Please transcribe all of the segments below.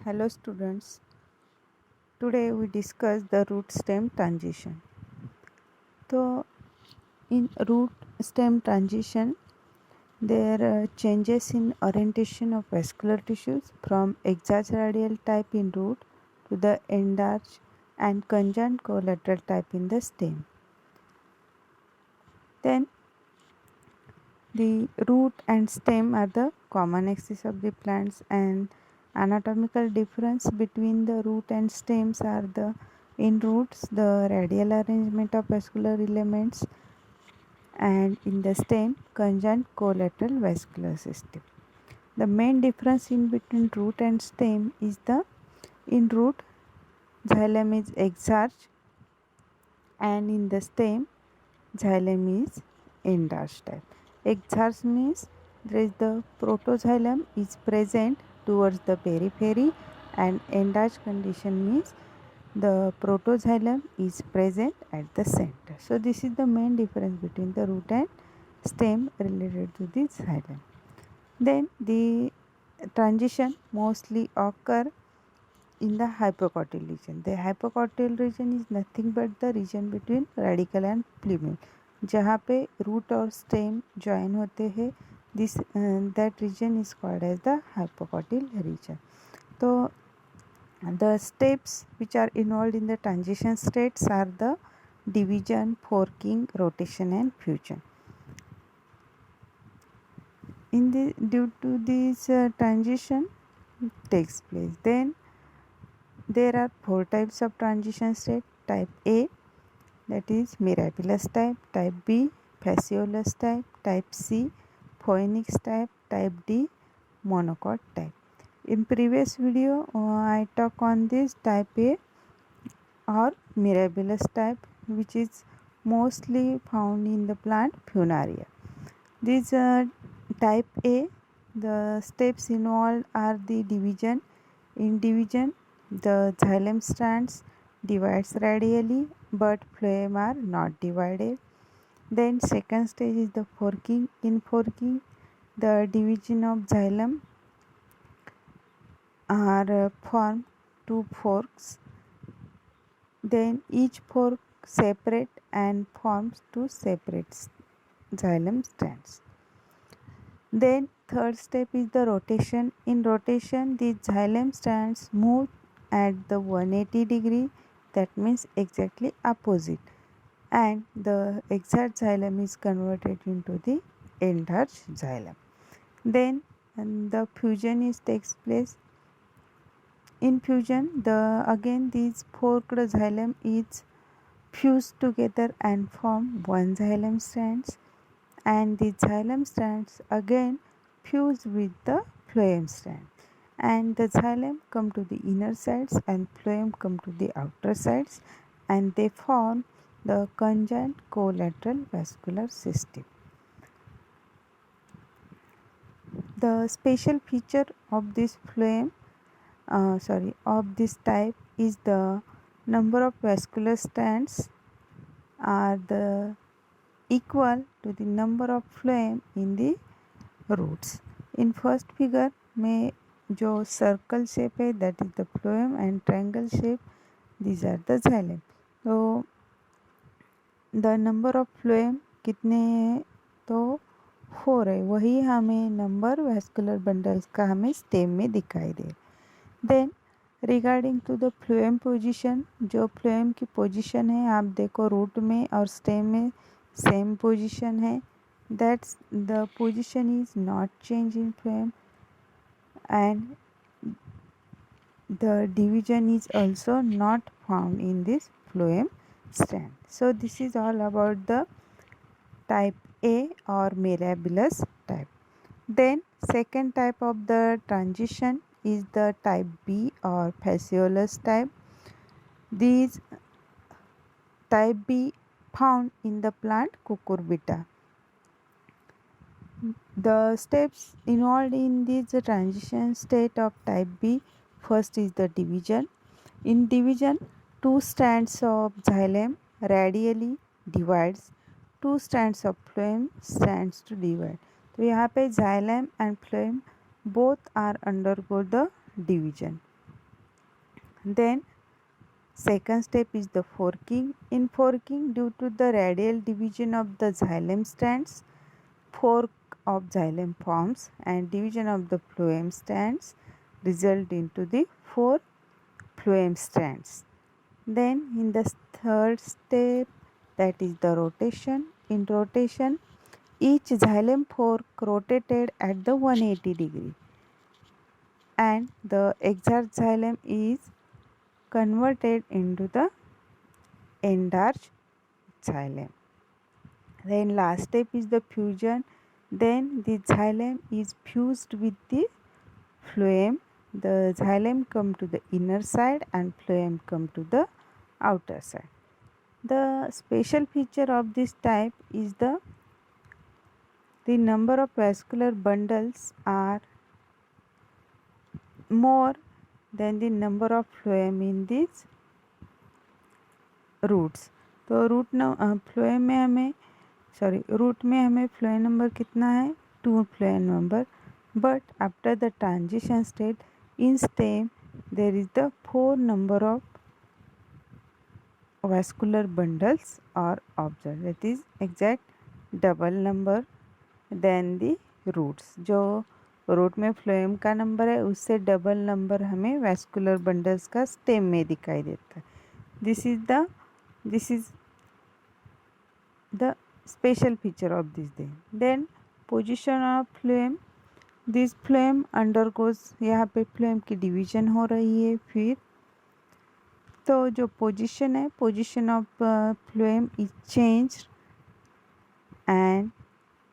Hello students, today we discuss the root stem transition. So in root stem transition there are changes in orientation of vascular tissues from exarch radial type in root to the endarch and conjoined collateral type in the stem. Then the root and stem are the common axis of the plants, and anatomical difference between the root and stems are the in roots the radial arrangement of vascular elements, and in the stem conjoined collateral vascular system. The main difference in between root and stem is the in root xylem is exarch and in the stem xylem is endarch type. Exarch means there is the protoxylem is present towards the periphery, and endarch condition means the protoxylem is present at the center. So this is the main difference between the root and stem related to the xylem. Then the transition mostly occur in the hypocortical region. The hypocortical region is nothing but the region between radicle and plumule, जहाँ पे root और stem join होते हैं. This that region is called as the hypocotyl region. तो the steps which are involved in the transition states are the division, forking, rotation and fusion. Due to this transition takes place, then there are four types of transition state. Type A, that is mirabilis type. Type B, fasciolus type. Type C, phoenix type. Type D, monocot type. In previous video I talk on this type A or mirabilis type, which is mostly found in the plant Funaria. This type A, the steps involved are the division. In division, the xylem strands divides radially, but phloem are not divided. Then second stage is the forking. In forking, the division of xylem are formed two forks. Then each fork separate and forms two separate xylem strands. Then third step is the rotation. In rotation, the xylem strands move at the 180 degree, that means exactly opposite, and the exarch xylem is converted into the endarch xylem. Then the fusion takes place. In fusion, again these forked xylem is fused together and form one xylem strands, and the xylem strands again fuse with the phloem strand, and the xylem come to the inner sides and phloem come to the outer sides, and they form the conjoined collateral vascular system. The special feature of this of this type is the number of vascular strands are the equal to the number of phloem in the roots. In first figure में जो circle shape है that is the phloem, and triangle shape these are the xylem. तो the number of phloem कितने हैं, तो 4 है. वही हमें नंबर vascular bundles का हमें स्टेम में दिखाई दे. Then regarding to the phloem position, जो फ्लोएम की पोजीशन है आप देखो रूट में और स्टेम में सेम पोजीशन है. That's the position is not change in phloem, and the division is also not found in this phloem strand. So this is all about the type A और mirabilis type. Then second type of the transition is the type B or fasciolus type. These type B found in the plant cucurbita. The steps involved in this transition state of type B, first is the division. In division, two strands of xylem radially divides, two strands of phloem stands to divide. तो यहाँ पे xylem and phloem both are undergo the division. Then second step is the forking. In forking, due to the radial division of the xylem strands, fork of xylem forms and division of the phloem strands result into the four phloem strands. Then in the third step, that is the rotation. In rotation, each xylem fork rotated at the 180 degree and the exact xylem is converted into the enlarged xylem. Then last step is the fusion. Then the xylem is fused with the phloem. The xylem come to the inner side and phloem come to the outer side. The special feature of this type is the number of vascular bundles are more than the number of phloem in these roots. तो phloem में हमें root में हमें phloem number कितना है 2 phloem number, but after the transition state in stem there is the 4 number of vascular bundles are observed, that is exact double number than the roots. जो root में phloem का number है उससे double number हमें vascular bundles का stem में दिखाई देता है. This is the special feature of this thing. Then position of phloem. This phloem undergoes, यहाँ पे phloem की डिवीजन हो रही है. फिर तो जो पोजीशन है, position of phloem is change and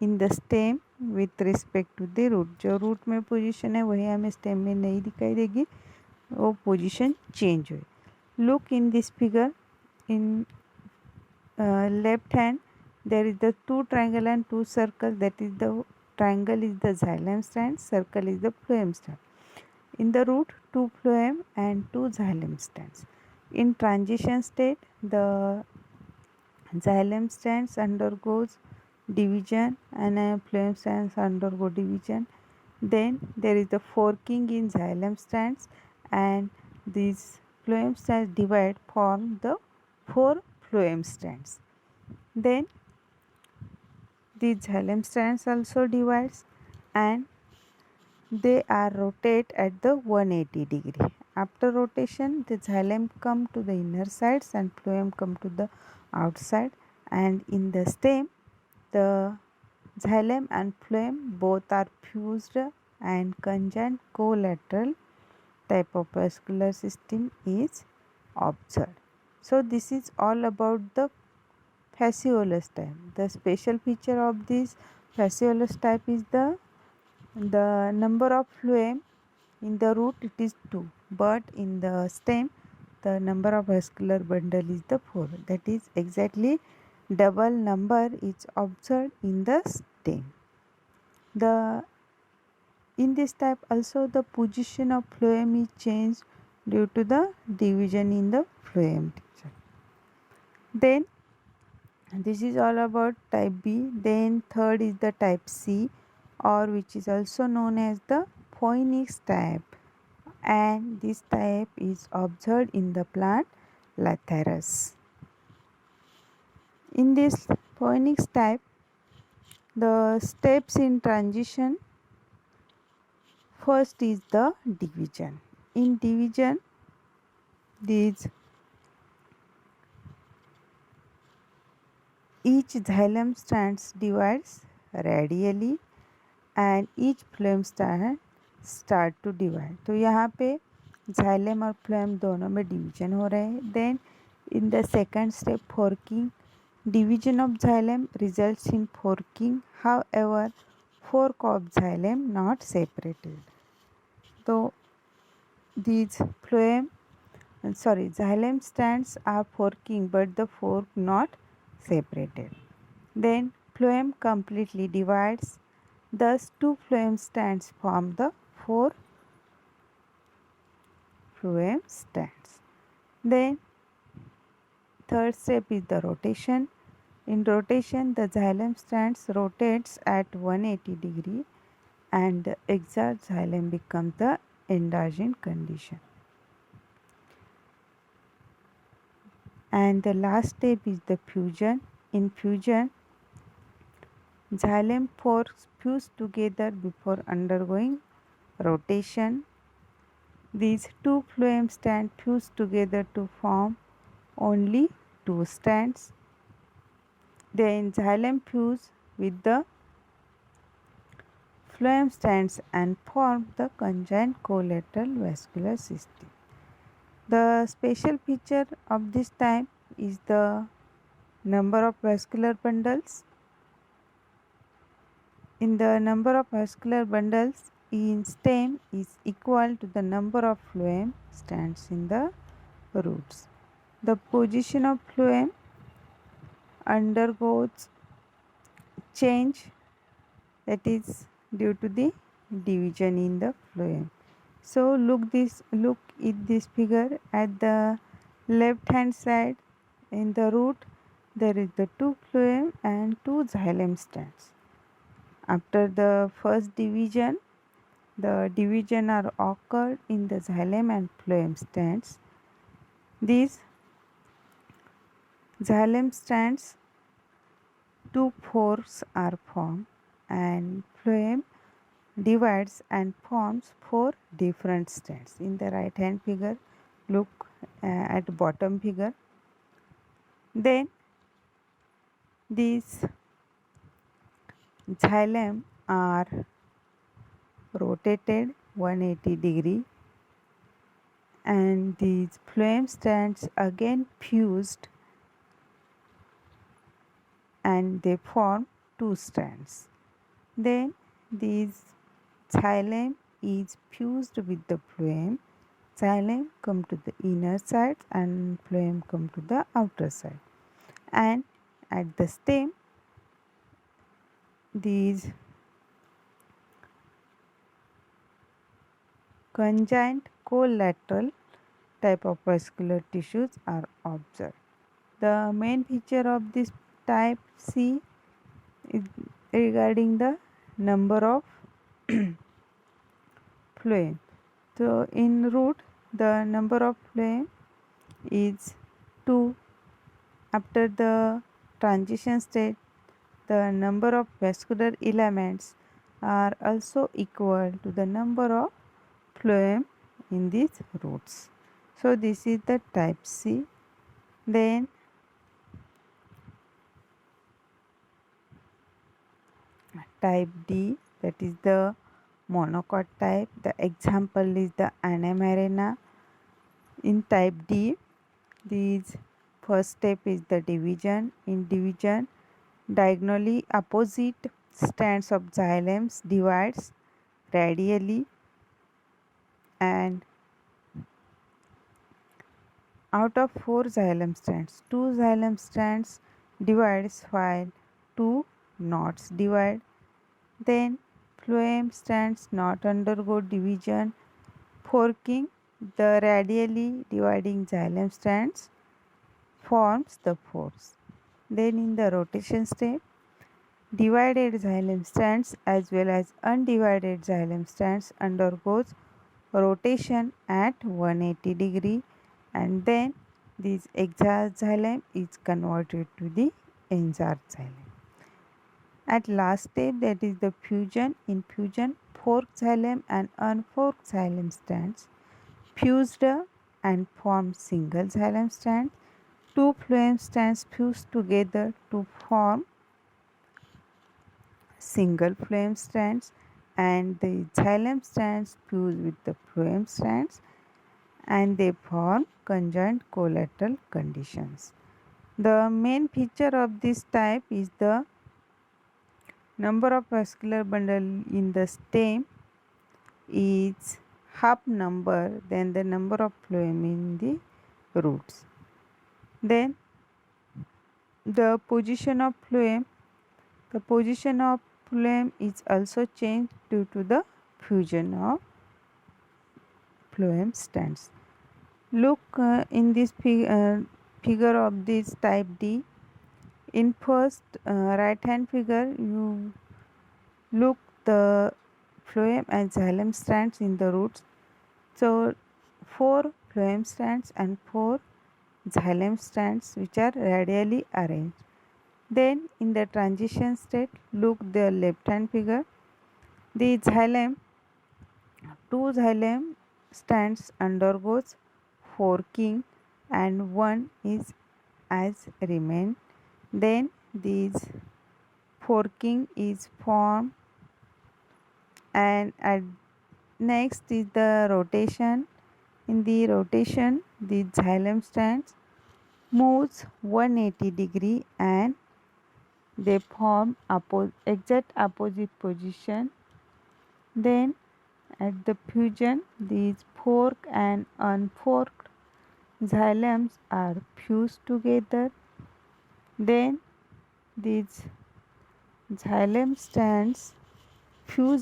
in the stem with respect to the root. जो रूट में पोजीशन है वही हमें स्टेम में नहीं दिखाई देगी, वो पोजीशन चेंज हुई. Look in this figure. In left hand there is the 2 triangle and 2 circle, that is the triangle is the xylem strand, circle is the phloem strand. In the root 2 phloem and 2 xylem strands. In transition state the xylem strands undergoes division and phloem strands undergo division. Then there is the forking in xylem strands and these phloem strands divide form the 4 phloem strands. Then the xylem strands also divides and they are rotate at the 180 degree. After rotation the xylem come to the inner sides and phloem come to the outside, and in the stem the xylem and phloem both are fused and conjoined collateral type of vascular system is observed. So this is all about the fasciolus type. The special feature of this fasciolus type is the number of phloem. In the root it is 2, but in the stem the number of vascular bundle is the 4. That is exactly double number is observed in the stem. In this type also the position of phloem is changed due to the division in the phloem. Then this is all about type B. Then third is the type C, or which is also known as the Phoenix type, and this type is observed in the plant Lathyrus. In this Phoenix type the steps in transition, first is the division. In division these each xylem strands divides radially and each phloem strand start to divide. तो यहाँ पे xylem और phloem दोनों में division हो रहे हैं. Then in the second step forking, division of xylem results in forking. However, fork of xylem not separated. तो these xylem strands are forking but the fork not separated. Then phloem completely divides. Thus 2 phloem strands form the 4 phloem strands. Then third step is the rotation. In rotation the xylem strands rotates at 180 degree and the exact xylem becomes the enlarging condition. And the last step is the fusion. In fusion, xylem forks fuse together before undergoing rotation. These two phloem strands fuse together to form only two strands. Then xylem fuse with the phloem strands and form the conjoined collateral vascular system. The special feature of this type is the number of vascular bundles. In the number of vascular bundles in stem is equal to the number of phloem strands in the roots. The position of phloem undergoes change, that is due to the division in the phloem. So look at this figure. At the left hand side in the root there is the two phloem and two xylem strands. After the first division, the division are occurred in the xylem and phloem strands. These xylem strands, two pores are formed and phloem divides and forms four different strands. In the right hand figure, look at bottom figure. Then these xylem are rotated 180 degree and these phloem strands again fused and they form two strands. Then these xylem is fused with the phloem. Xylem come to the inner side and phloem come to the outer side. And at the stem, these conjoined collateral type of vascular tissues are observed. The main feature of this type C is regarding the number of phloem. So in root the number of phloem is 2. After the transition state, the number of vascular elements are also equal to the number of phloem in these roots. So this is the type C. Then type D, that is the monocot type. The example is the Anamarena. In type D, these first step is the division. In division, diagonally opposite strands of xylems divides radially and out of 4 xylem strands, 2 xylem strands divides while 2 knots divide. Then phloem strands not undergo division, forking the radially dividing xylem strands forms the force. Then in the rotation step, divided xylem strands as well as undivided xylem strands undergoes rotation at 180 degree and then this exarch-xylem is converted to the enzarch-xylem. At last step, that is the fusion. In fusion, forked xylem and unforked xylem strands fused and form single xylem strand. Two phloem strands fused together to form single phloem strands and the xylem strands fuse with the phloem strands and they form conjoined collateral conditions. The main feature of this type is the number of vascular bundle in the stem is half number than the number of phloem in the roots. Then the position of phloem is also changed due to the fusion of phloem strands. Look in this figure of this type D. In first right hand figure, you look the phloem and xylem strands in the roots. So 4 phloem strands and 4 xylem strands which are radially arranged. Then in the transition state, look the left hand figure. The two xylem strands undergoes forking and one is as remain. Then this forking is formed and next is the rotation. In the rotation, the xylem strands moves 180 degree and they form exact opposite position. Then at the fusion, these forked and unforked xylems are fused together. Then these xylem strands fuse